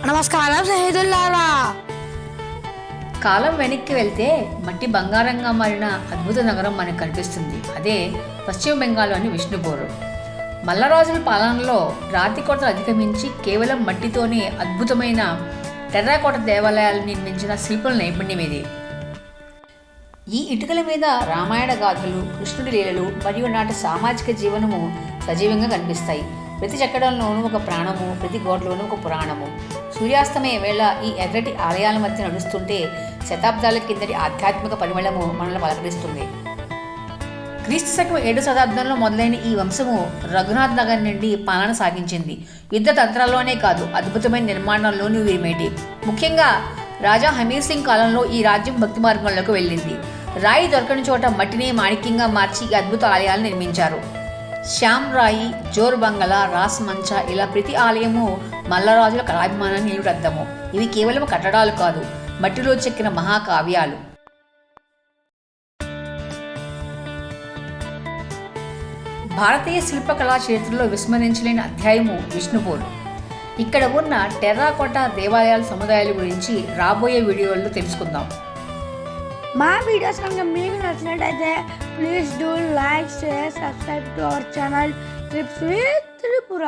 నమస్కారం స్నేహితులారా. కాలం వెనక్కి వెళ్తే మట్టి బంగారంగా మారిన అద్భుత నగరం మనకు కనిపిస్తుంది. అదే పశ్చిమ బెంగాల్లోని విష్ణుపూర్. మల్లరాజుల పాలనలో రాతి కోటలు అధిగమించి కేవలం మట్టితోనే అద్భుతమైన టెర్రాకోట దేవాలయాలు నిర్మించిన శిల్పుల నైపుణ్యం ఇది. ఈ ఇటుకల మీద రామాయణ గాథలు, కృష్ణుడి లీలలు మరియు నాటి సామాజిక జీవనము సజీవంగా కనిపిస్తాయి. ప్రతి చెక్కడంలోనూ ఒక ప్రాణము, ప్రతి గోడలోనూ ఒక పురాణము. సూర్యాస్తమయ వేళ ఈ ఎర్రటి ఆలయాల మధ్య నడుస్తుంటే శతాబ్దాల కిందటి ఆధ్యాత్మిక పరిమళము మనల్ని పలకరిస్తుంది. క్రీస్తు శకం 7వ శతాబ్దంలో మొదలైన ఈ వంశము రఘునాథ్ నగర్ నుండి పాలన సాగించింది. యుద్ధ తంత్రాల్లోనే కాదు, అద్భుతమైన నిర్మాణాల్లోనూ వీరిమేటి. ముఖ్యంగా రాజా హమీర్ సింగ్ కాలంలో ఈ రాజ్యం భక్తి మార్గంలోకి వెళ్ళింది. రాయి దొరకని చోట మట్టిని మాణిక్యంగా మార్చి ఈ అద్భుత ఆలయాలు నిర్మించారు. శ్యామ్ రాయి, జోర్ బంగళా, రాస్ మంచ, ఇలా ప్రతి ఆలయము మల్లరాజుల కళాభిమానాన్ని నిలువెత్తము. ఇవి కేవలం కట్టడాలు కాదు, మట్టిలో చెక్కిన మహాకావ్యాలు. భారతీయ శిల్పకళా చరిత్రలో విస్మరించలేని అధ్యాయము విష్ణుపూర్. ఇక్కడ ఉన్న టెర్రాకోట దేవాలయాల సముదాయాల గురించి రాబోయే వీడియోల్లో తెలుసుకుందాం. మా వీడియోస్ కనుక మీకు నచ్చినట్టయితే please do like, share, subscribe to our channel trips with Tripura.